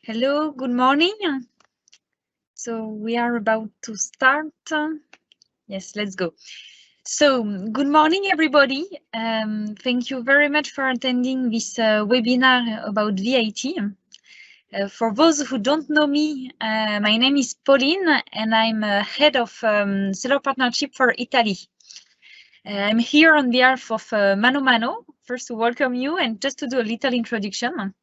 Hello, good morning. So we are about to start. Yes, let's go. So good morning, everybody. Thank you very much for attending this webinar about VAT. For those who don't know me, my name is Pauline and I'm head of seller partnership for Italy. I'm here on behalf of ManoMano, first to welcome you and just to do a little introduction.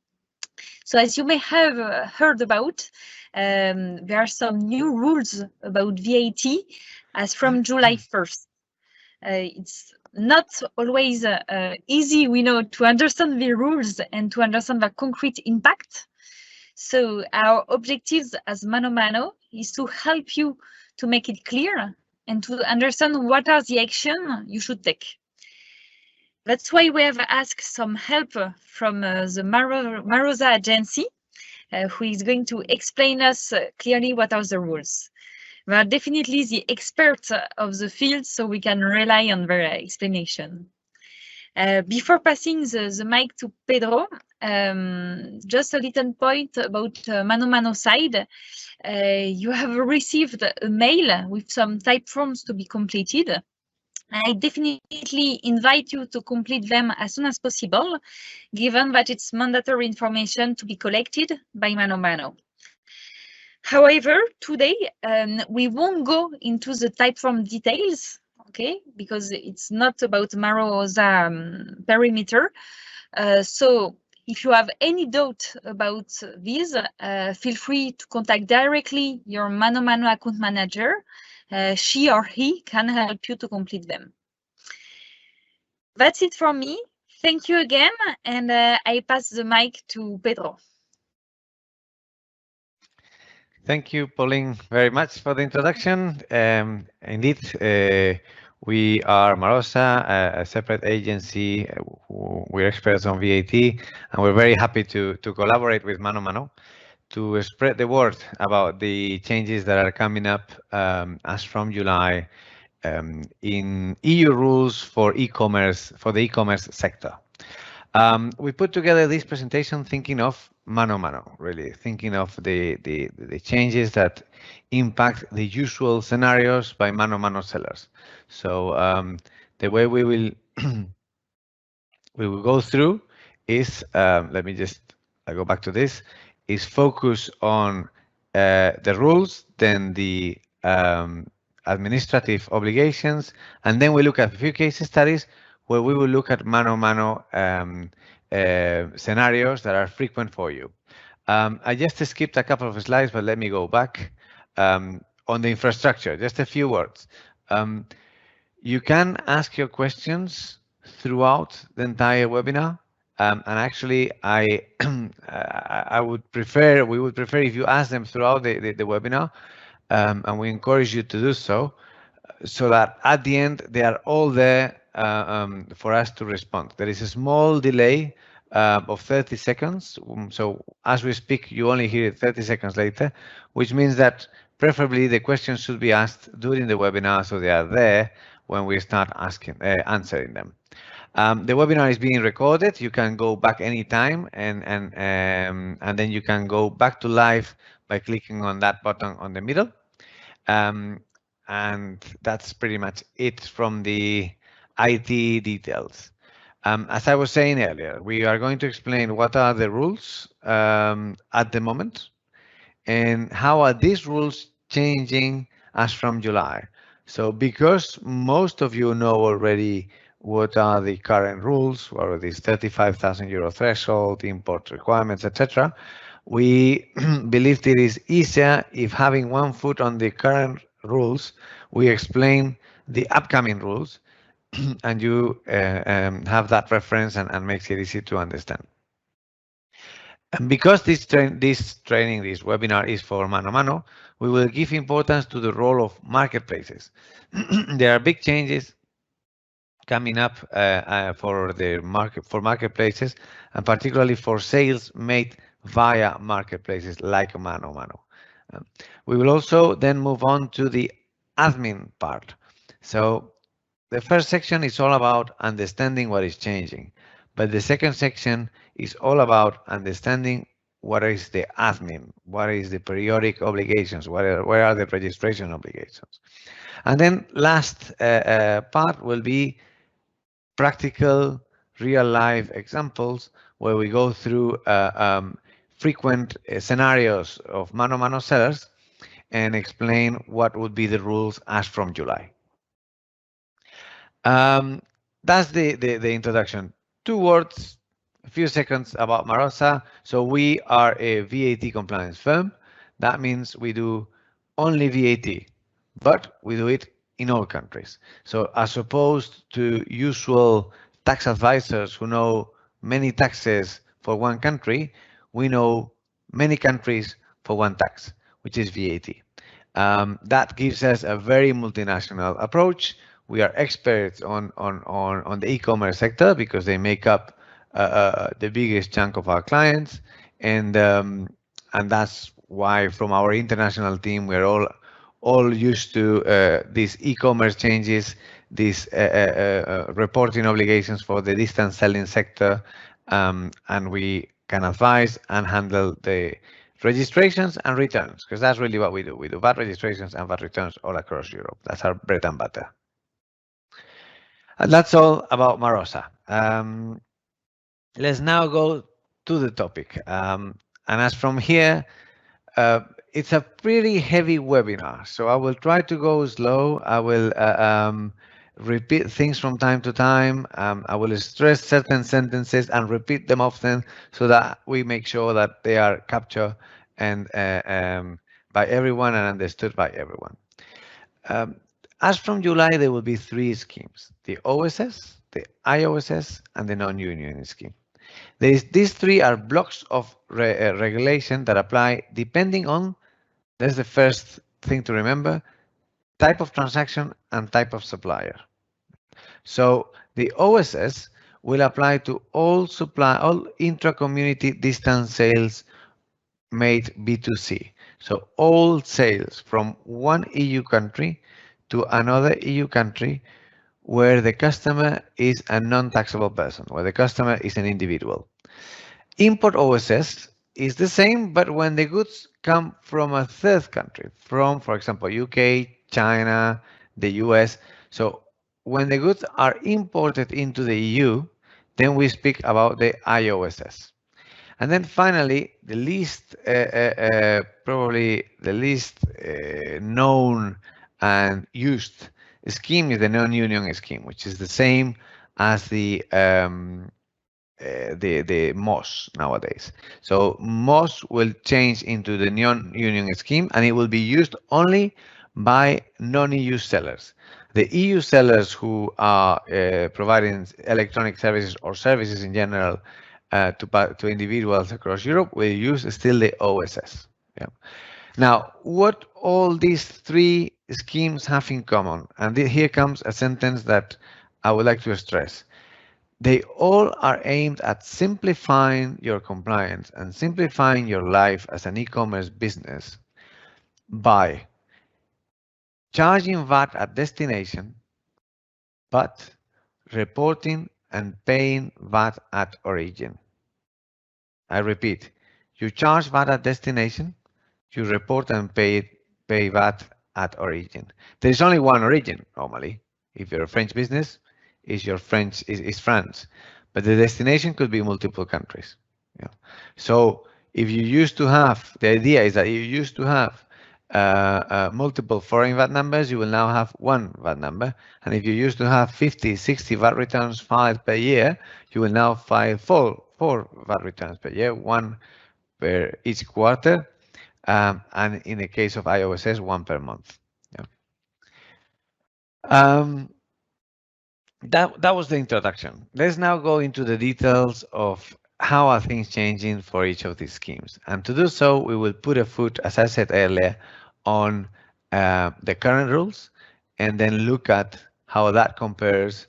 So as you may have heard about, there are some new rules about VAT as from July 1st. It's not always easy, we know, to understand the rules and to understand the concrete impact. So our objectives as ManoMano is to help you to make it clear and to understand what are the action you should take. That's why we have asked some help from the Marosa agency, who is going to explain us clearly what are the rules. They are definitely the experts of the field, so we can rely on their explanation. Before passing the mic to Pedro, just a little point about ManoMano side. You have received a mail with some type forms to be completed. I definitely invite you to complete them as soon as possible, given that it's mandatory information to be collected by ManoMano. However, today we won't go into the type form details, okay, because it's not about Marosa perimeter. So if you have any doubt about these, feel free to contact directly your ManoMano account manager. She or he can help you to complete them. That's it from me. Thank you again, and I pass the mic to Pedro. Thank you, Pauline, very much for the introduction. Indeed, we are Marosa, a separate agency. We're experts on VAT, and we're very happy to collaborate with ManoMano to spread the word about the changes that are coming up as from July in EU rules for e-commerce, for the e-commerce sector. We put together this presentation thinking of ManoMano, really thinking of the changes that impact the usual scenarios by ManoMano sellers. So the way we will we will go through is let me just go back to this, is focus on the rules, then the administrative obligations, and then we look at a few case studies where we will look at ManoMano scenarios that are frequent for you. I just skipped a couple of slides, but let me go back. On the infrastructure, just a few words. You can ask your questions throughout the entire webinar. And actually, we would prefer if you ask them throughout the webinar, and we encourage you to do so that at the end they are all there for us to respond. There is a small delay of 30 seconds. So as we speak, you only hear it 30 seconds later, which means that preferably the questions should be asked during the webinar so they are there when we start answering them. The webinar is being recorded. You can go back anytime, and then you can go back to live by clicking on that button on the middle. And that's pretty much it from the IT details. As I was saying earlier, we are going to explain what are the rules at the moment and how are these rules changing as from July. So because most of you know already what are the current rules, what are these 35,000 euro threshold, import requirements, etc., we believed it is easier if having one foot on the current rules, we explain the upcoming rules and you have that reference and makes it easy to understand. And because this webinar is for ManoMano, we will give importance to the role of marketplaces. There are big changes coming up for marketplaces, and particularly for sales made via marketplaces like ManoMano. We will also then move on to the admin part. So the first section is all about understanding what is changing, but the second section is all about understanding what is the admin, what is the periodic obligations, where are the registration obligations. And then last part will be practical real life examples where we go through frequent scenarios of ManoMano sellers and explain what would be the rules as from July. Um, that's the introduction. 2 words, a few seconds about Marosa. So we are a VAT compliance firm. That means we do only VAT, but we do it in all countries. So as opposed to usual tax advisors who know many taxes for one country, we know many countries for one tax, which is VAT. That gives us a very multinational approach. We are experts on the e-commerce sector because they make up the biggest chunk of our clients, and that's why from our international team we're all used to these e-commerce changes, these reporting obligations for the distance selling sector, and we can advise and handle the registrations and returns, because that's really what we do. We do VAT registrations and VAT returns all across Europe. That's our bread and butter. And that's all about Marosa. Let's now go to the topic. And as from here, it's a pretty heavy webinar, so I will try to go slow. I will repeat things from time to time. I will stress certain sentences and repeat them often so that we make sure that they are captured and by everyone and understood by everyone. As from July, there will be 3 schemes: the OSS, the IOSS, and the non-union scheme. These 3 are blocks of regulation that apply depending on, that's the first thing to remember, type of transaction and type of supplier. So the OSS will apply to all intra-community distance sales made B2C. So all sales from one EU country to another EU country where the customer is a non-taxable person, where the customer is an individual. Import OSS is the same, but when the goods come from a third country, from, for example, UK, China, the US. So when the goods are imported into the EU, then we speak about the IOSS. And then finally, the least, probably the least known and used scheme is the non-union scheme, which is the same as the MOS nowadays. So MOS will change into the non-union scheme, and it will be used only by non-EU sellers. The EU sellers who are providing electronic services or services in general to individuals across Europe will use still the OSS. Yeah. Now, what all these 3 schemes have in common, and here comes a sentence that I would like to stress. They all are aimed at simplifying your compliance and simplifying your life as an e-commerce business by charging VAT at destination, but reporting and paying VAT at origin. I repeat, you charge VAT at destination, you report and pay VAT at origin. There is only one origin normally. If you're a French business, is France, but the destination could be multiple countries. Yeah. So if you used to have, the idea is that you used to have multiple foreign VAT numbers, you will now have one VAT number. And if you used to have 50, 60 VAT returns filed per year, you will now file four VAT returns per year, one per each quarter, and in the case of IOSS, one per month. Yeah. That was the introduction. Let's now go into the details of how are things changing for each of these schemes. And to do so, we will put a foot, as I said earlier, on the current rules, and then look at how that compares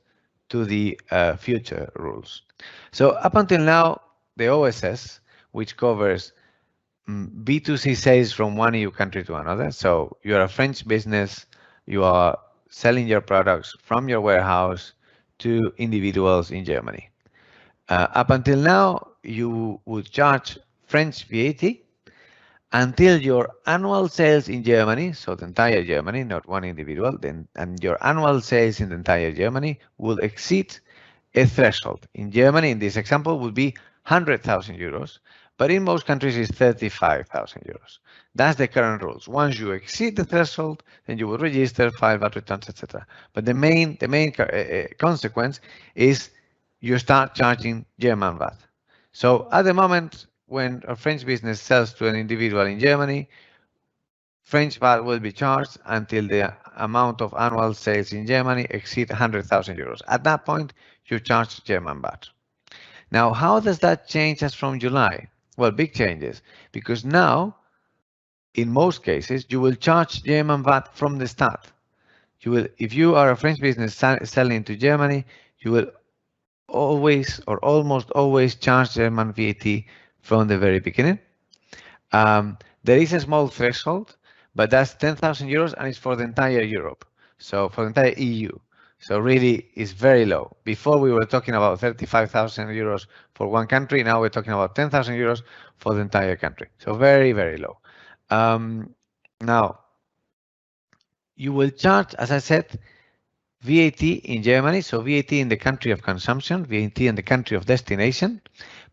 to the future rules. So up until now, the OSS, which covers B2C sales from one EU country to another. So you're a French business, you are selling your products from your warehouse to individuals in Germany. Up until now, you would charge French VAT until your annual sales in Germany, so the entire Germany, not one individual, and your annual sales in the entire Germany will exceed a threshold. In Germany, in this example, would be 100,000 euros, but in most countries it's 35,000 euros. That's the current rules. Once you exceed the threshold, then you will register, file VAT returns, etc. But the main consequence is you start charging German VAT. So at the moment, when a French business sells to an individual in Germany, French VAT will be charged until the amount of annual sales in Germany exceed 100,000 euros. At that point, you charge German VAT. Now, how does that change as from July? Well, big changes, because now, in most cases, you will charge German VAT from the start. You will, if you are a French business selling to Germany, you will always or almost always charge German VAT from the very beginning. There is a small threshold, but that's 10,000 euros and it's for the entire Europe. So for the entire EU. So really it's very low. Before we were talking about 35,000 euros for one country. Now we're talking about 10,000 euros for the entire country. So very, very low. Now you will charge, as I said, VAT in Germany, so VAT in the country of consumption, VAT in the country of destination,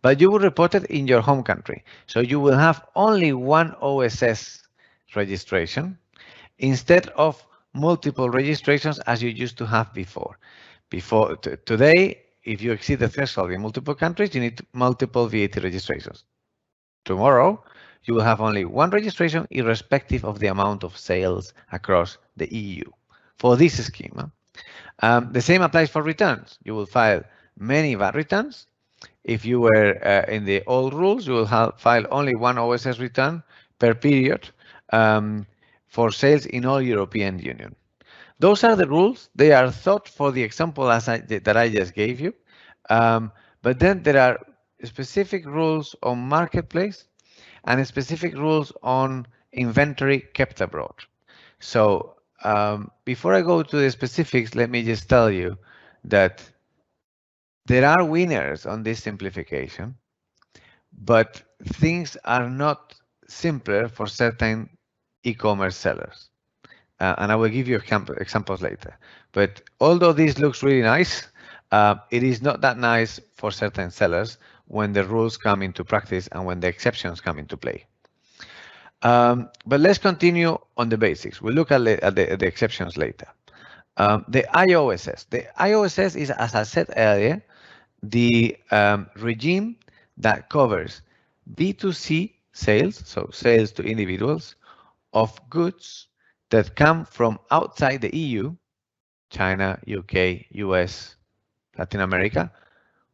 but you will report it in your home country. So you will have only one OSS registration instead of multiple registrations as you used to have before. Today, if you exceed the threshold in multiple countries, you need multiple VAT registrations. Tomorrow, you will have only one registration irrespective of the amount of sales across the EU for this scheme. The same applies for returns. You will file many VAT returns. If you were in the old rules, you will file only one OSS return per period for sales in all European Union. Those are the rules. They are thought for the example that I just gave you. But then there are specific rules on marketplace and specific rules on inventory kept abroad. So before I go to the specifics, let me just tell you that there are winners on this simplification, but things are not simpler for certain e-commerce sellers. And I will give you examples later. But although this looks really nice, it is not that nice for certain sellers when the rules come into practice and when the exceptions come into play. But let's continue on the basics. We'll look at the exceptions later. The IOSS. The IOSS is, as I said earlier, the regime that covers B2C sales, so sales to individuals, of goods that come from outside the EU, China, UK, US, Latin America,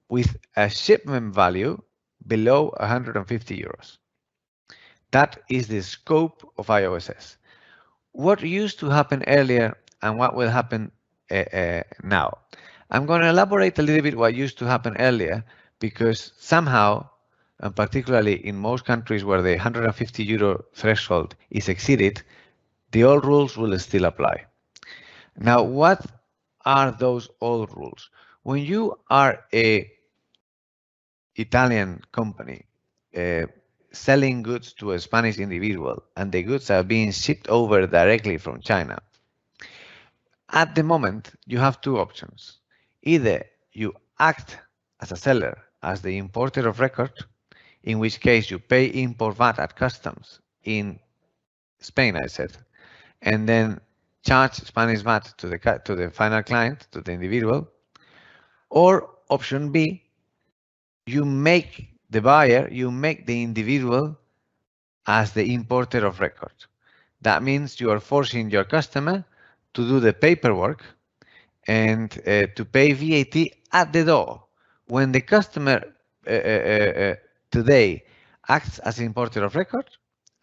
with a shipment value below 150 euros. That is the scope of IOSS. What used to happen earlier and what will happen now? I'm going to elaborate a little bit what used to happen earlier, because somehow, and particularly in most countries where the 150 euro threshold is exceeded, the old rules will still apply. Now, what are those old rules? When you are a Italian company selling goods to a Spanish individual and the goods are being shipped over directly from China, at the moment you have two options. Either you act as a seller, as the importer of record, in which case you pay import VAT at customs in Spain, I said, and then charge Spanish VAT to the final client, to the individual. Or option B, you make the buyer, you make the individual as the importer of record. That means you are forcing your customer to do the paperwork and to pay VAT at the door. When the customer today acts as importer of record,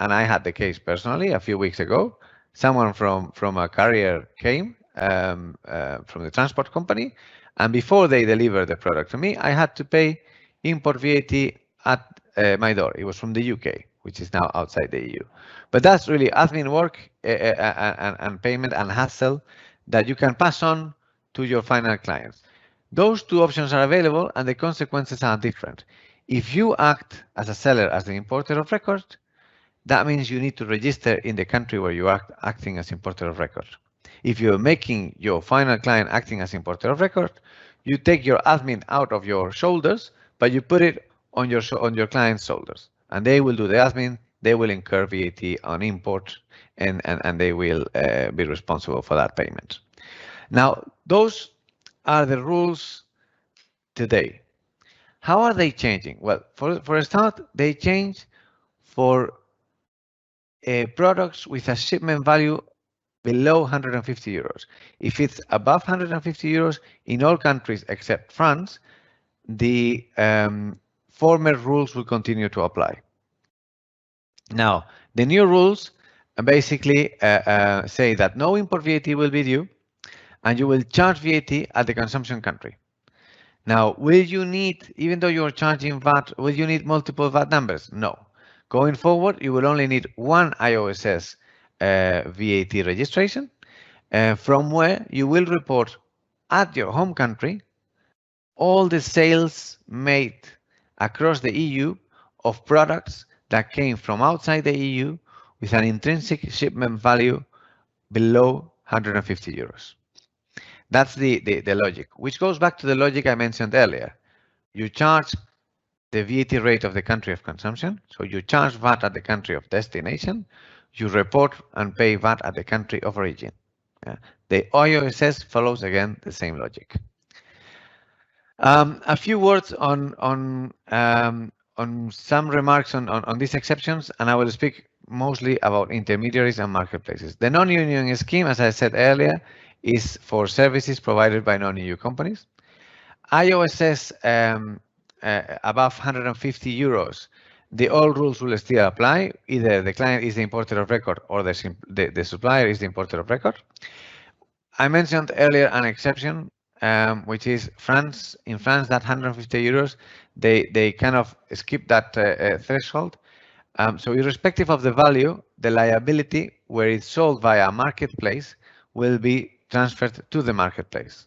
and I had the case personally a few weeks ago, someone from a carrier came from the transport company, and before they delivered the product to me, I had to pay import VAT at my door. It was from the UK, which is now outside the EU. But that's really admin work and payment and hassle that you can pass on to your final clients. Those two options are available and the consequences are different. If you act as a seller as the importer of record, that means you need to register in the country where you are acting as importer of record. If you're making your final client acting as importer of record, you take your admin out of your shoulders, but you put it on your client's shoulders, and they will do the admin. They will incur VAT on import, and they will be responsible for that payment. Now, those are the rules today. How are they changing? Well, for a start, they change for products with a shipment value below 150 euros. If it's above 150 euros in all countries except France, the former rules will continue to apply. Now, the new rules basically say that no import VAT will be due, and you will charge VAT at the consumption country. Now, will you need, even though you're charging VAT, will you need multiple VAT numbers? No. Going forward, you will only need one IOSS VAT registration, from where you will report at your home country all the sales made across the EU of products that came from outside the EU with an intrinsic shipment value below 150 euros. That's the logic, which goes back to the logic I mentioned earlier. You charge the VAT rate of the country of consumption, so you charge VAT at the country of destination, you report and pay VAT at the country of origin. The IOSS follows again the same logic. A few words on some remarks on these exceptions, and I will speak mostly about intermediaries and marketplaces. The non-union scheme, as I said earlier, is for services provided by non-EU companies. IOSS above 150 euros, the old rules will still apply. Either the client is the importer of record or the supplier is the importer of record. I mentioned earlier an exception, which is France. In France, that 150 euros, they kind of skip that threshold. So irrespective of the value, the liability where it's sold via a marketplace will be transferred to the marketplace.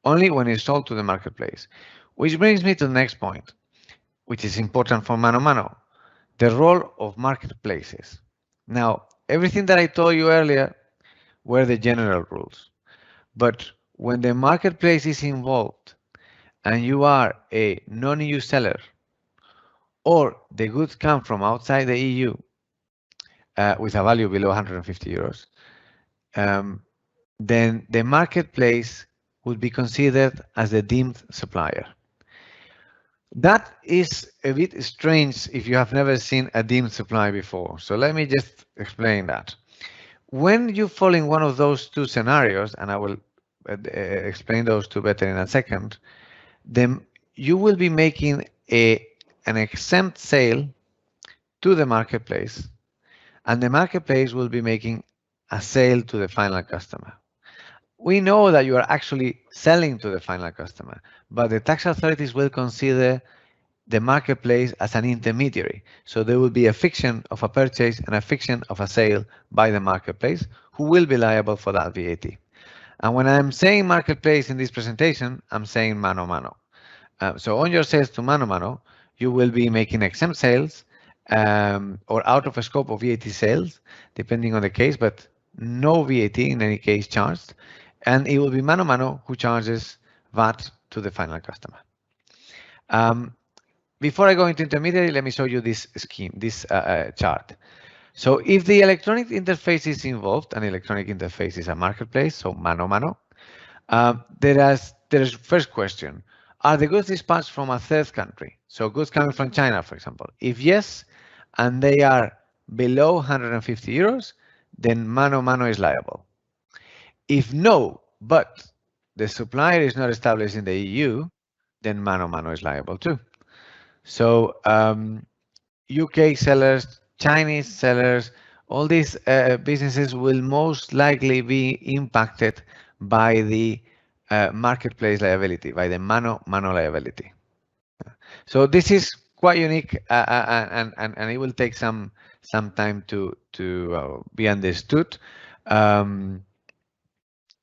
Only when it's sold to the marketplace. Which brings me to the next point, which is important for ManoMano, the role of marketplaces. Now, everything that I told you earlier were the general rules. But when the marketplace is involved and you are a non-EU seller, or the goods come from outside the EU with a value below 150 euros, then the marketplace would be considered as the deemed supplier. That is a bit strange if you have never seen a deemed supplier before. So let me just explain that. When you fall in one of those two scenarios, and I will explain those two better in a second, then you will be making an exempt sale to the marketplace, and the marketplace will be making a sale to the final customer. We know that you are actually selling to the final customer, but the tax authorities will consider the marketplace as an intermediary. So there will be a fiction of a purchase and a fiction of a sale by the marketplace, who will be liable for that VAT. And when I'm saying marketplace in this presentation, I'm saying ManoMano. So on your sales to ManoMano, you will be making exempt sales or out of a scope of VAT sales, depending on the case, but no VAT in any case charged. And it will be ManoMano who charges VAT to the final customer. Before I go into intermediary, let me show you this scheme, this chart. So if the electronic interface is involved, an electronic interface is a marketplace, so ManoMano, there's first question. Are the goods dispatched from a third country? So goods coming from China, for example. If yes, and they are below 150 euros, then ManoMano is liable. If no, but the supplier is not established in the EU, then ManoMano is liable too. So UK sellers, Chinese sellers, all these businesses will most likely be impacted by the marketplace liability, by the ManoMano liability. So this is quite unique, and it will take some time to be understood.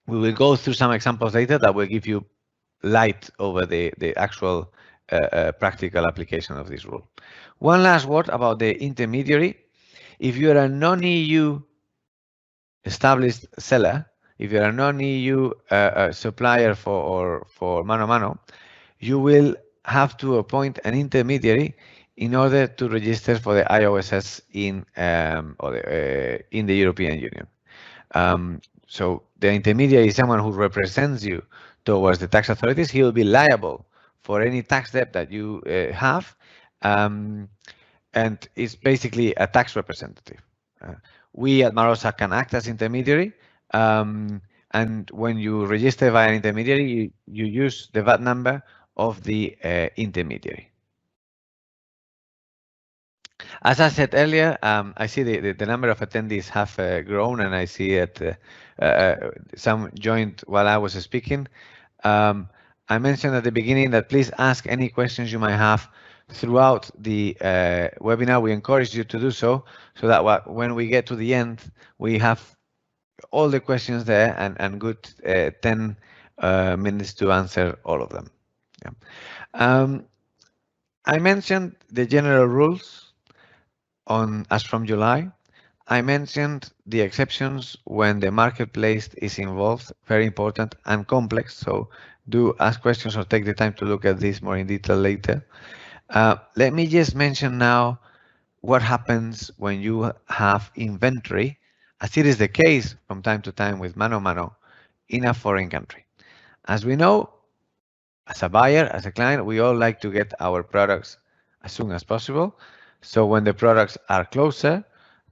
We will go through some examples later that will give you light over the actual practical application of this rule. One last word about the intermediary. If you're a non-EU established seller, if you're a non-EU supplier for ManoMano, you will have to appoint an intermediary in order to register for the IOSS in the European Union. So the intermediary is someone who represents you towards the tax authorities. He will be liable for any tax debt that you have, and it's basically a tax representative. We at Marosa can act as intermediary, and when you register via an intermediary, you use the VAT number of the intermediary. As I said earlier, I see the number of attendees have grown, and I see that some joined while I was speaking. I mentioned at the beginning that please ask any questions you might have throughout the webinar. We encourage you to do so that when we get to the end, we have all the questions there and good 10 minutes to answer all of them. Yeah. I mentioned the general rules as from July. I mentioned the exceptions when the marketplace is involved, very important and complex. So do ask questions or take the time to look at this more in detail later. Let me just mention now what happens when you have inventory, as it is the case from time to time with ManoMano in a foreign country. As we know, as a buyer, as a client, we all like to get our products as soon as possible. So when the products are closer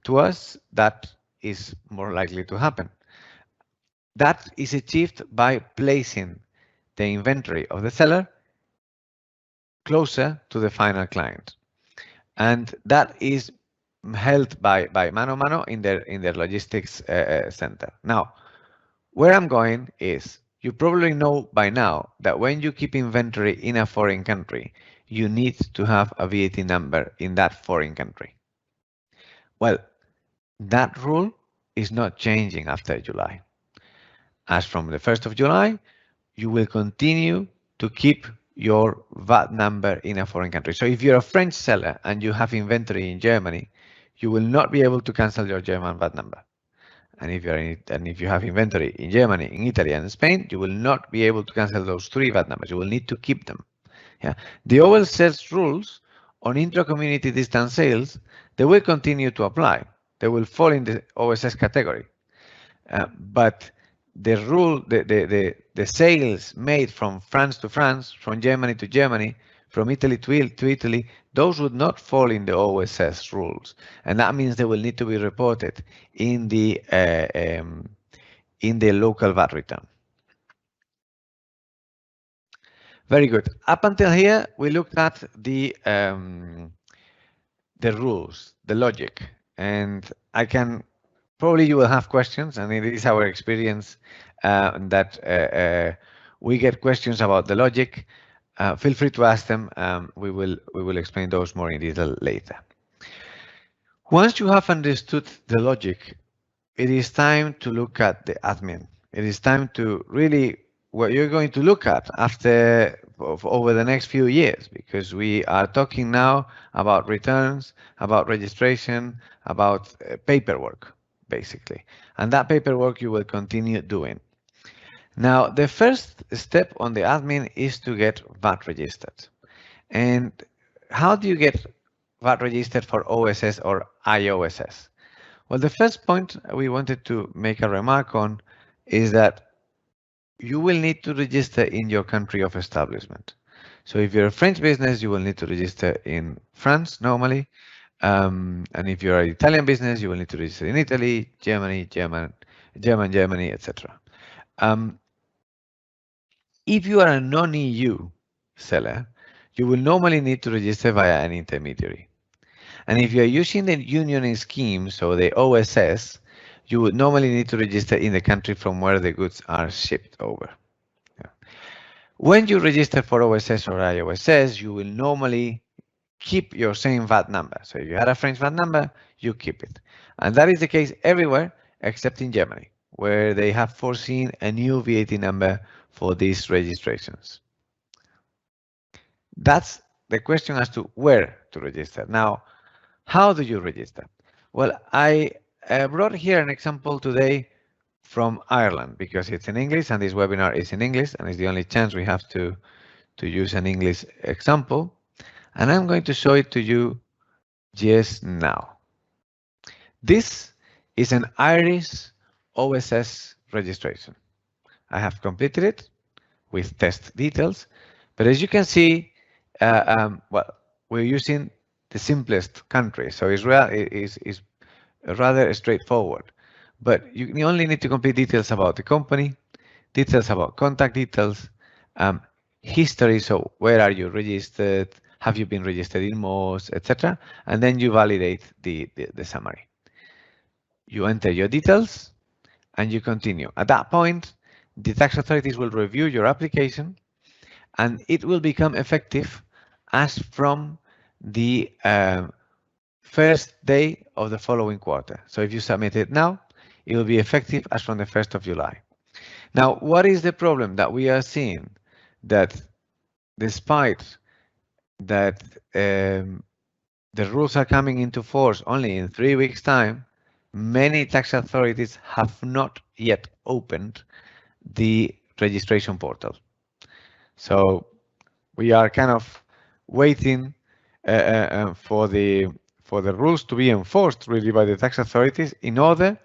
to us, that is more likely to happen. That is achieved by placing the inventory of the seller closer to the final client. And that is held by ManoMano in their logistics center. Now, where I'm going is, you probably know by now that when you keep inventory in a foreign country, you need to have a VAT number in that foreign country. Well, that rule is not changing after July. As from the 1st of July, you will continue to keep your VAT number in a foreign country. So if you're a French seller and you have inventory in Germany, you will not be able to cancel your German VAT number. And if you have inventory in Germany, in Italy, and Spain, you will not be able to cancel those 3 VAT numbers. You will need to keep them. Yeah. The OSS rules on intra-community distance sales, they will continue to apply. They will fall in the OSS category. But the rule, the sales made from France to France, from Germany to Germany, from Italy to Italy, those would not fall in the OSS rules, and that means they will need to be reported in the local VAT return. Very good. Up until here, we looked at the rules, the logic, and probably you will have questions, and it is our experience that we get questions about the logic. Feel free to ask them. We will explain those more in detail later. Once you have understood the logic, it is time to look at the admin. It is time to really what you're going to look at over the next few years, because we are talking now about returns, about registration, about paperwork, basically. And that paperwork you will continue doing. Now, the first step on the admin is to get VAT registered. And how do you get VAT registered for OSS or IOSS? Well, the first point we wanted to make a remark on is that you will need to register in your country of establishment. So if you're a French business, you will need to register in France normally. And if you're an Italian business, you will need to register in Italy, Germany, etc. If you are a non-EU seller, you will normally need to register via an intermediary. And if you're using the union scheme, so the OSS, you would normally need to register in the country from where the goods are shipped over. Yeah. When you register for OSS or IOSS, you will normally keep your same VAT number. So if you had a French VAT number, you keep it. And that is the case everywhere except in Germany, where they have foreseen a new VAT number for these registrations. That's the question as to where to register. Now, how do you register? Well, I brought here an example today from Ireland because it's in English and this webinar is in English and it's the only chance we have to use an English example. And I'm going to show it to you just now. This is an Irish OSS registration. I have completed it with test details, but as you can see, well, we're using the simplest country, so Israel is rather straightforward. But you only need to complete details about the company, details about contact details, history, so where are you registered, have you been registered in MOS, etc. And then you validate the summary. You enter your details and you continue. At that point, the tax authorities will review your application and it will become effective as from the first day of the following quarter. So if you submit it now, it will be effective as from the 1st of July. Now, what is the problem that we are seeing? That despite that the rules are coming into force only in 3 weeks' time, many tax authorities have not yet opened the registration portal. So we are kind of waiting for the rules to be enforced really by the tax authorities in order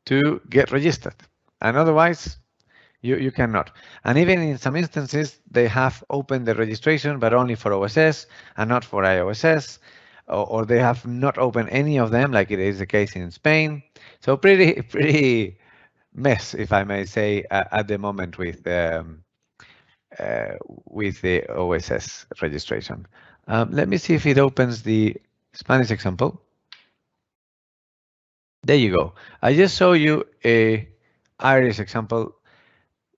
to get registered, and otherwise you cannot. And even in some instances they have opened the registration but only for OSS and not for IOSS, or they have not opened any of them, like it is the case in Spain. So pretty mess, if I may say, at the moment with the OSS registration. Let me see if it opens the Spanish example. There you go. I just show you a Irish example.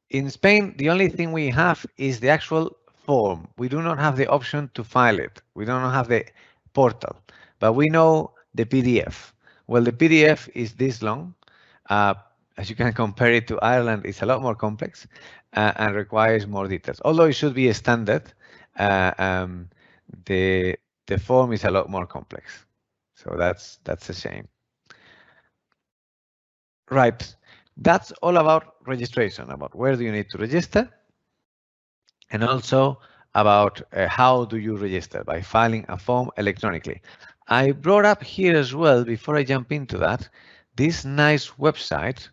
In Spain, the only thing we have is the actual form. We do not have the option to file it. We don't have the portal, but we know the PDF. Well, the PDF is this long. As you can compare it to Ireland, it's a lot more complex and requires more details. Although it should be a standard, the form is a lot more complex. So that's a shame. Right. That's all about registration, about where do you need to register, and also about how do you register by filing a form electronically. I brought up here as well, before I jump into that, this nice website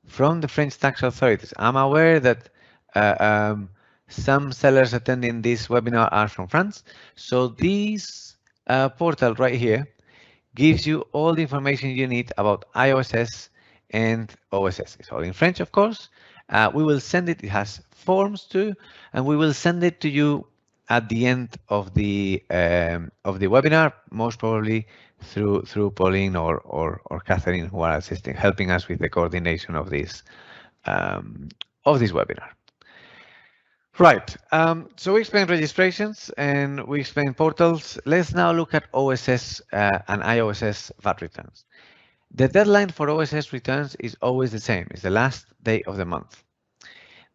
from the French tax authorities. I'm aware that some sellers attending this webinar are from France. So this portal right here gives you all the information you need about IOSS and OSS. It's all in French, of course. We will send it. It has forms too, and we will send it to you at the end of the webinar, most probably through Pauline or Catherine, who are assisting, helping us with the coordination of this webinar. Right. So we explained registrations and we explained portals. Let's now look at OSS and IOSS VAT returns. The deadline for OSS returns is always the same. It's the last day of the month.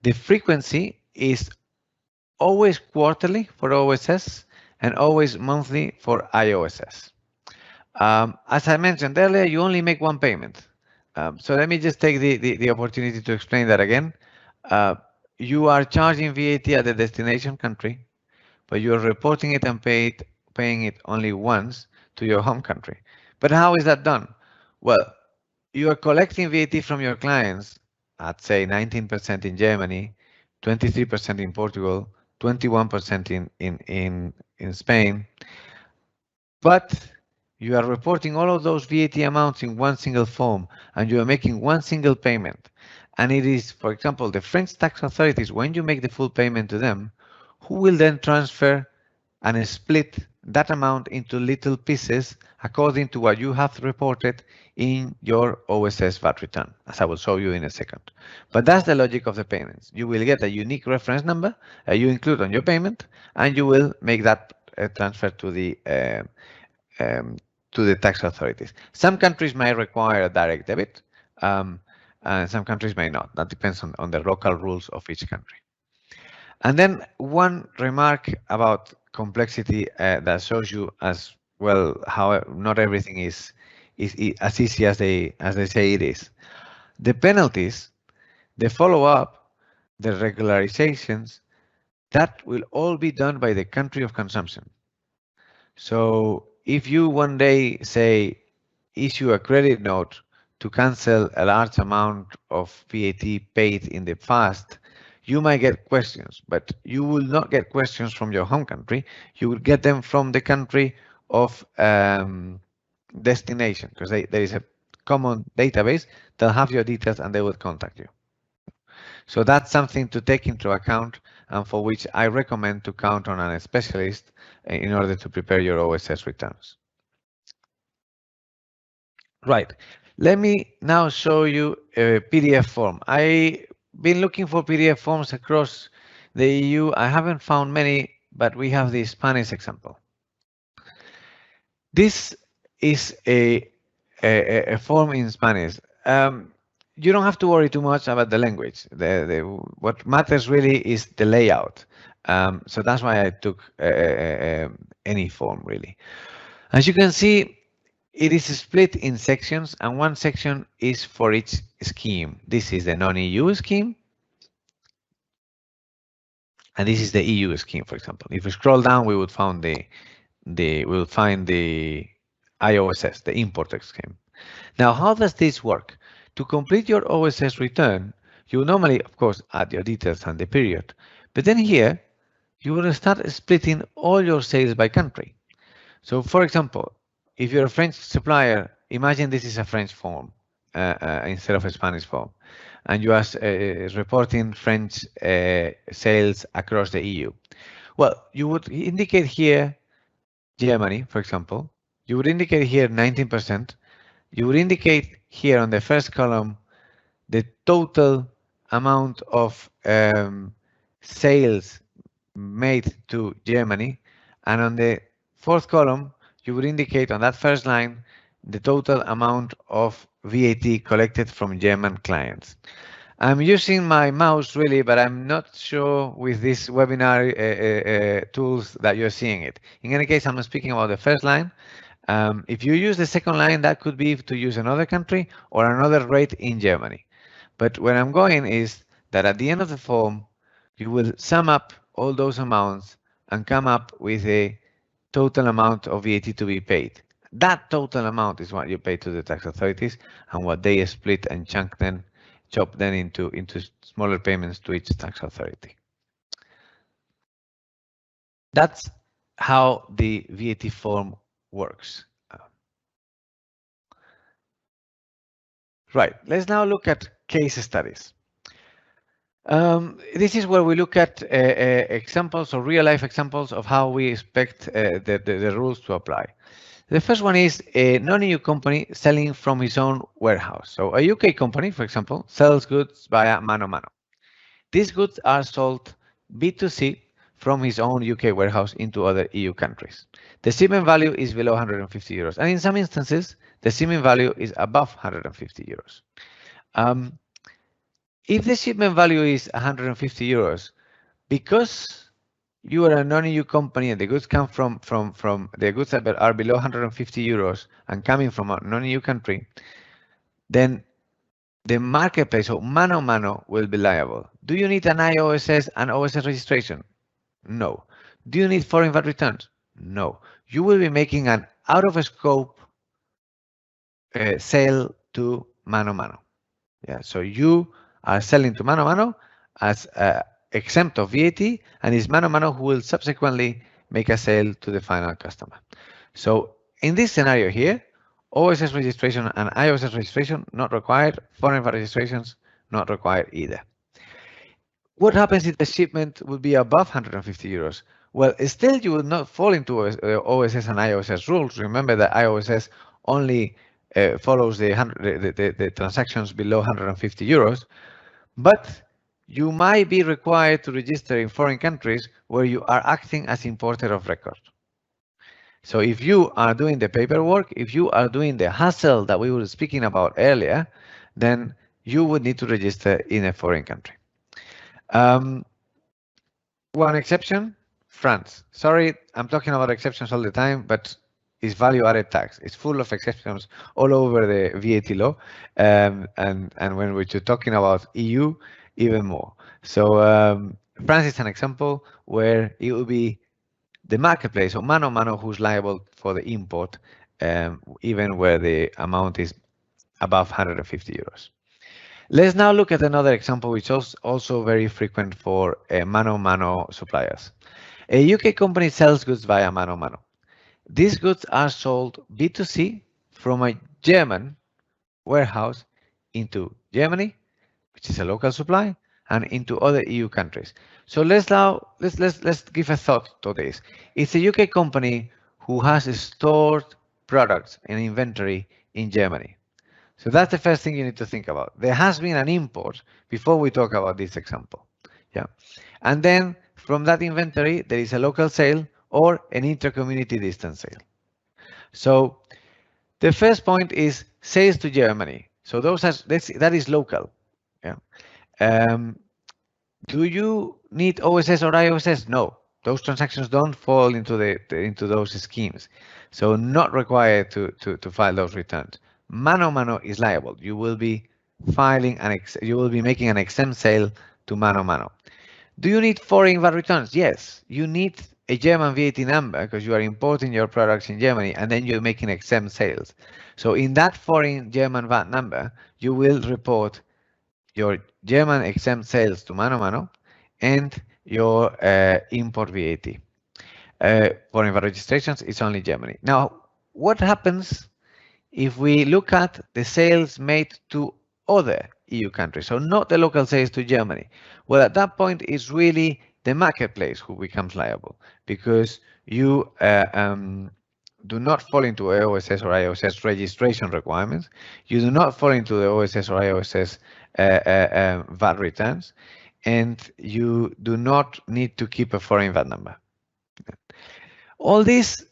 The frequency is always quarterly for OSS and always monthly for IOSS. As I mentioned earlier, you only make one payment. So let me just take the opportunity to explain that again. You are charging VAT at the destination country, but you're reporting it and paying it only once to your home country. But how is that done? Well, you are collecting VAT from your clients at, say, 19% in Germany, 23% in Portugal, 21% in Spain, but you are reporting all of those VAT amounts in one single form, and you are making one single payment. And it is, for example, the French tax authorities, when you make the full payment to them, who will then transfer and split that amount into little pieces according to what you have reported in your OSS VAT return, as I will show you in a second. But that's the logic of the payments. You will get a unique reference number you include on your payment, and you will make that transfer to the tax authorities. Some countries may require a direct debit, and some countries may not. That depends on the local rules of each country. And then one remark about complexity that shows you as well how not everything is as easy as they say it is. The penalties, the follow-up, the regularizations, that will all be done by the country of consumption. So if you one day say issue a credit note to cancel a large amount of VAT paid in the past, you might get questions, but you will not get questions from your home country. You will get them from the country of destination, because there is a common database. They'll have your details and they will contact you. So that's something to take into account and for which I recommend to count on a specialist in order to prepare your OSS returns. Right. Let me now show you a PDF form. I've been looking for PDF forms across the EU. I haven't found many, but we have the Spanish example. This is a form in Spanish. You don't have to worry too much about the language. What matters really is the layout. So that's why I took any form really. As you can see, it is split in sections, and one section is for each scheme. This is the non-EU scheme, and this is the EU scheme, for example. If we scroll down, we would find the IOSS, the import scheme. Now, how does this work? To complete your OSS return, you normally, of course, add your details and the period, but then here you will start splitting all your sales by country. So, for example, if you're a French supplier, imagine this is a French form instead of a Spanish form, and you are reporting French sales across the EU. Well, you would indicate here Germany, for example. You would indicate here 19%. You would indicate here on the first column the total amount of sales made to Germany, and on the fourth column you would indicate on that first line the total amount of VAT collected from German clients. I'm using my mouse really, but I'm not sure with this webinar tools that you're seeing it. In any case, I'm speaking about the first line. If you use the second line, that could be to use another country or another rate in Germany. But where I'm going is that at the end of the form, you will sum up all those amounts and come up with a total amount of VAT to be paid. That total amount is what you pay to the tax authorities and what they split and chop them into smaller payments to each tax authority. That's how the VAT form works. Right, let's now look at case studies. This is where we look at examples or real-life examples of how we expect the rules to apply. The first one is a non-EU company selling from its own warehouse. So a UK company, for example, sells goods via ManoMano. These goods are sold B2C from his own UK warehouse into other EU countries. The shipment value is below 150 euros, and in some instances, the shipment value is above 150 euros. If the shipment value is 150 euros, because you are a non-EU company and the goods come from the goods that are below 150 euros and coming from a non-EU country, then the marketplace, so ManoMano, will be liable. Do you need an IOSS and OSS registration? No. Do you need foreign VAT returns? No. You will be making an out-of-scope sale to ManoMano. Yeah, so you are selling to ManoMano as exempt of VAT, and it's ManoMano who will subsequently make a sale to the final customer. So in this scenario here, OSS registration and IOSS registration not required, foreign VAT registrations not required either. What happens if the shipment will be above 150 euros? Well, still you will not fall into OSS and IOSS rules. Remember that IOSS only follows the transactions below 150 euros, but you might be required to register in foreign countries where you are acting as importer of record. So if you are doing the paperwork, if you are doing the hassle that we were speaking about earlier, then you would need to register in a foreign country. One exception, France. Sorry, I'm talking about exceptions all the time, but it's value-added tax. It's full of exceptions all over the VAT law, and when we're talking about EU, even more. So France is an example where it will be the marketplace or ManoMano who's liable for the import, even where the amount is above 150 euros. Let's now look at another example, which is also very frequent for ManoMano suppliers. A UK company sells goods via ManoMano. These goods are sold B2C from a German warehouse into Germany, which is a local supply, and into other EU countries. So let's give a thought to this. It's a UK company who has stored products and inventory in Germany. So that's the first thing you need to think about. There has been an import before we talk about this example. Yeah. And then from that inventory, there is a local sale or an inter-community distance sale. So the first point is sales to Germany. So that is local. Yeah. Do you need OSS or IOSS? No, those transactions don't fall into into those schemes, so not required to file those returns. ManoMano is liable. You will be making an exempt sale to ManoMano. Do you need foreign VAT returns? Yes, you need a German VAT number because you are importing your products in Germany and then you're making exempt sales. So in that foreign German VAT number, you will report your German exempt sales to ManoMano and your import VAT. Foreign VAT registrations is only Germany. Now, what happens if we look at the sales made to other EU countries, so not the local sales to Germany? Well, at that point, it's really the marketplace who becomes liable because you do not fall into OSS or IOSS registration requirements. You do not fall into the OSS or IOSS VAT returns, and you do not need to keep a foreign VAT number. All this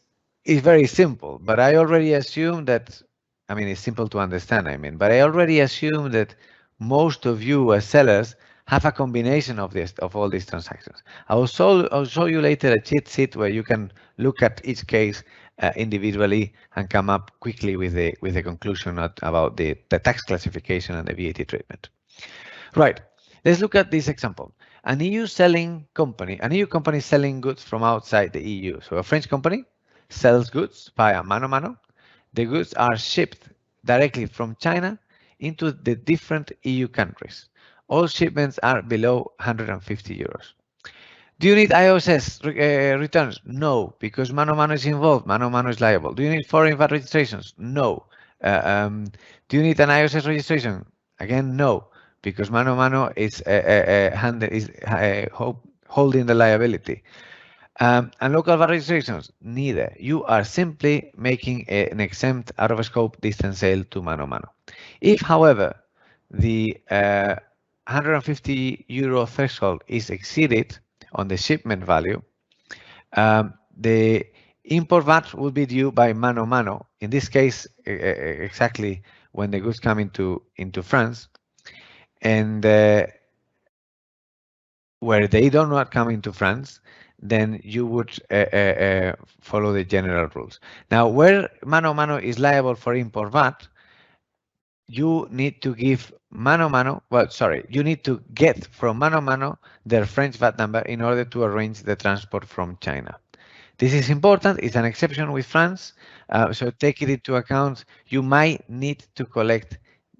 is very simple, but I already assume that, I mean, it's simple to understand, but I already assume that most of you as sellers have a combination of all these transactions. I'll show you later a cheat sheet where you can look at each case individually and come up quickly with the conclusion about the tax classification and the VAT treatment. Right. Let's look at this example. An EU company selling goods from outside the EU. So a French company sells goods via ManoMano. The goods are shipped directly from China into the different EU countries. All shipments are below 150 euros. Do you need IOSS returns? No, because ManoMano is involved. ManoMano is liable. Do you need foreign VAT registrations? No. Do you need an IOSS registration? Again, no, because ManoMano is holding the liability. And local VAT registrations? Neither. You are simply making an exempt out-of-scope distance sale to ManoMano. If, however, the 150 euro threshold is exceeded on the shipment value, the import VAT will be due by ManoMano. In this case, exactly when the goods come into France, and where they do not come into France, then you would follow the general rules. Now, where ManoMano is liable for import VAT, you need to give ManoMano, you need to get from ManoMano their French VAT number in order to arrange the transport from China. This is important. It's an exception with France, so take it into account. You might need to collect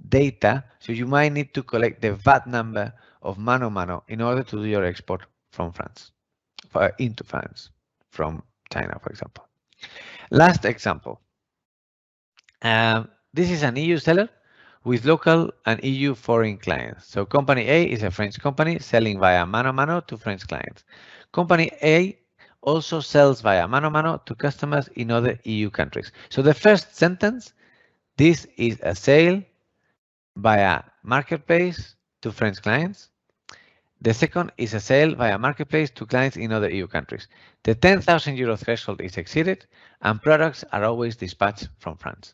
data, so you might need to collect the VAT number of ManoMano in order to do your export from France, into France, from China, for example. Last example. This is an EU seller with local and EU foreign clients. So company A is a French company selling via ManoMano to French clients. Company A also sells via ManoMano to customers in other EU countries. So the first sentence, this is a sale via marketplace to French clients. The second is a sale via marketplace to clients in other EU countries. The 10,000 euro threshold is exceeded and products are always dispatched from France.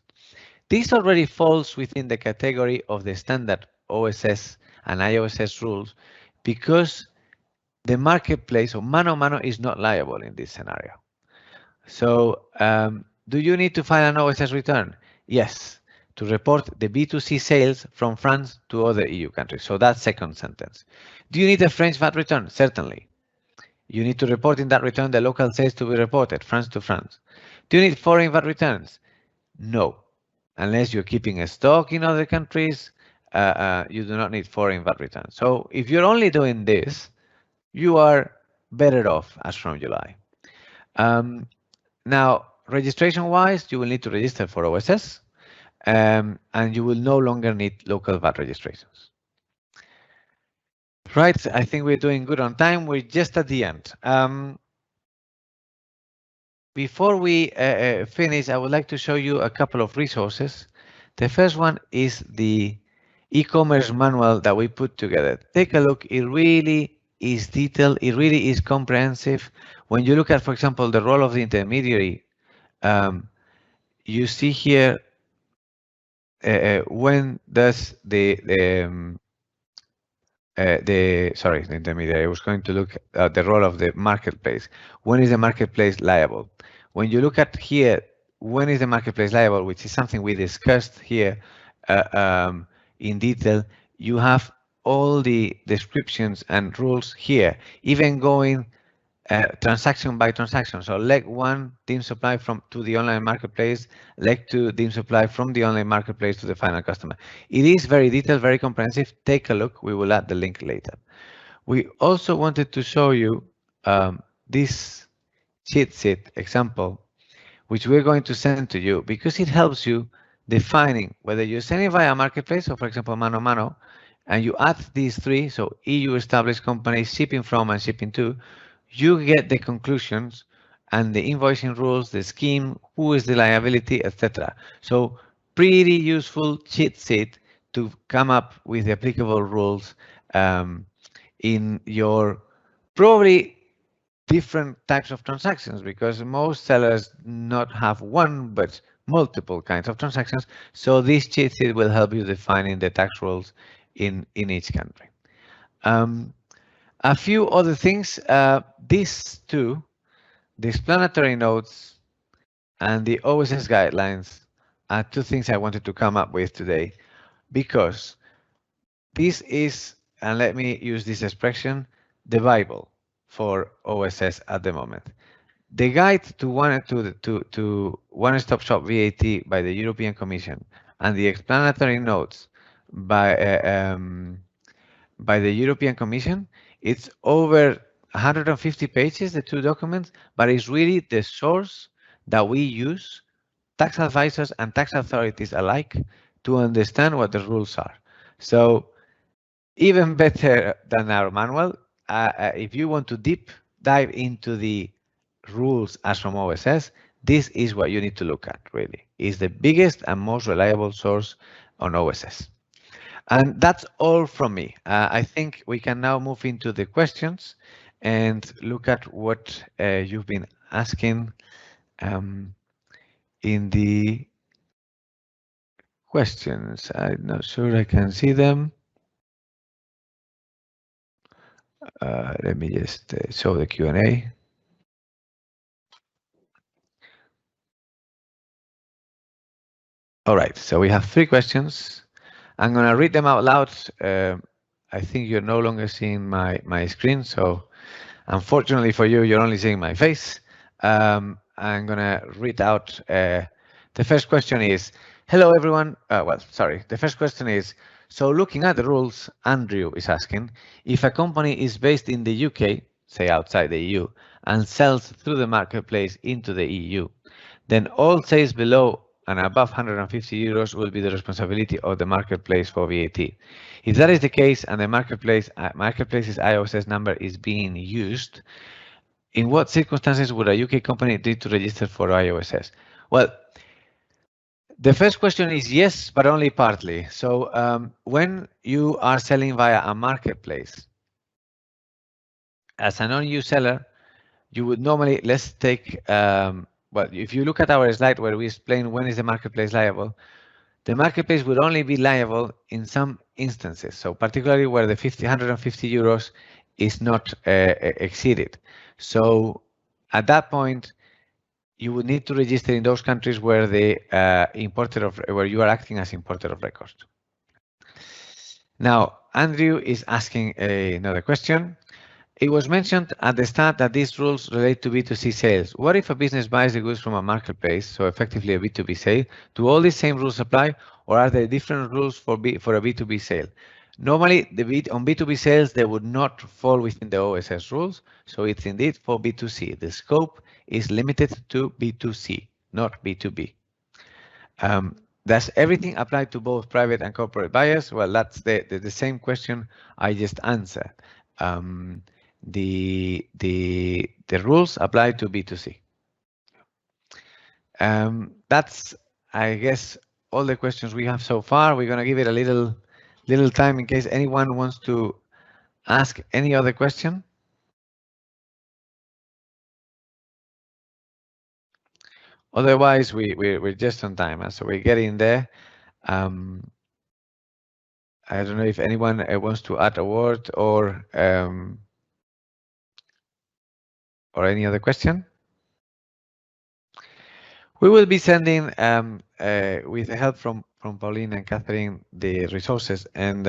This already falls within the category of the standard OSS and IOSS rules because the marketplace or ManoMano is not liable in this scenario. So do you need to file an OSS return? Yes, to report the B2C sales from France to other EU countries. So that's second sentence. Do you need a French VAT return? Certainly. You need to report in that return the local sales to be reported, France to France. Do you need foreign VAT returns? No. Unless you're keeping a stock in other countries, you do not need foreign VAT returns. So if you're only doing this, you are better off as from July. Now, registration-wise, you will need to register for OSS, and you will no longer need local VAT registrations. Right, I think we're doing good on time. We're just at the end. Before we finish, I would like to show you a couple of resources. The first one is the e-commerce manual that we put together. Take a look. It really is detailed. It really is comprehensive. When you look at, for example, the role of the intermediary, you see here when does the intermediary. I was going to look at the role of the marketplace. When is the marketplace liable? When you look at here, when is the marketplace liable, which is something we discussed here in detail, you have all the descriptions and rules here, even going transaction by transaction. So leg 1, deemed supply to the online marketplace, leg 2, deemed supply from the online marketplace to the final customer. It is very detailed, very comprehensive. Take a look. We will add the link later. We also wanted to show you this cheat sheet example, which we're going to send to you because it helps you defining whether you're selling via marketplace or, for example, ManoMano, and you add these three, so EU established companies, shipping from and shipping to, you get the conclusions and the invoicing rules, the scheme, who is the liability, etc. So pretty useful cheat sheet to come up with the applicable rules in your probably different types of transactions, because most sellers not have one but multiple kinds of transactions. So this cheat sheet will help you defining the tax rules in each country. A few other things, these two, the explanatory notes and the OSS guidelines, are two things I wanted to come up with today, because this is, and let me use this expression, the Bible for OSS at the moment. The guide to one-stop shop VAT by the European Commission and the explanatory notes by the European Commission, it's over 150 pages, the two documents, but it's really the source that we use, tax advisors and tax authorities alike, to understand what the rules are. So even better than our manual, if you want to deep dive into the rules as from OSS, this is what you need to look at, really. It's the biggest and most reliable source on OSS. And that's all from me. I think we can now move into the questions and look at what you've been asking in the questions. I'm not sure I can see them. Let me just show the Q&A. All right, so we have 3 questions. I'm going to read them out loud. I think you're no longer seeing my screen, so unfortunately for you, you're only seeing my face. I'm going to read out. The first question is, hello everyone. The first question is, so looking at the rules, Andrew is asking, if a company is based in the UK, say outside the EU, and sells through the marketplace into the EU, then all sales below and above 150 euros will be the responsibility of the marketplace for VAT. If that is the case and the marketplace's IOSS number is being used, in what circumstances would a UK company need to register for IOSS? Well, the first question is yes, but only partly. So when you are selling via a marketplace, as a non-EU seller, you would normally, let's take, well, if you look at our slide where we explain when is the marketplace liable, the marketplace would only be liable in some instances. So particularly where the 150 euros is not exceeded. So at that point, you would need to register in those countries where the where you are acting as importer of record. Now, Andrew is asking another question. It was mentioned at the start that these rules relate to B2C sales. What if a business buys the goods from a marketplace, so effectively a B2B sale? Do all these same rules apply, or are there different rules for a B2B sale? Normally, on B2B sales, they would not fall within the OSS rules, so it's indeed for B2C. The scope is limited to B2C, not B2B. Does everything apply to both private and corporate buyers? Well, that's the same question I just answered. The rules apply to B2C. That's, I guess, all the questions we have so far. We're going to give it a little time in case anyone wants to ask any other question. Otherwise, we're just on time, so we're getting there. I don't know if anyone wants to add a word or any other question. We will be sending, with the help from Pauline and Catherine, the resources, and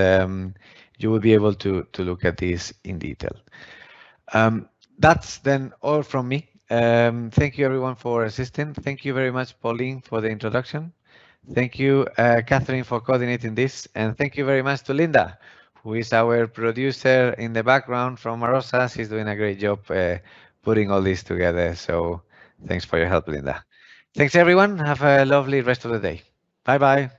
you will be able to look at these in detail. That's then all from me. Thank you everyone for assisting. Thank you very much, Pauline, for the introduction. Thank you, Catherine, for coordinating this, and thank you very much to Linda, who is our producer in the background from Marosa. She's doing a great job putting all this together. So thanks for your help, Linda. Thanks, everyone. Have a lovely rest of the day. Bye-bye.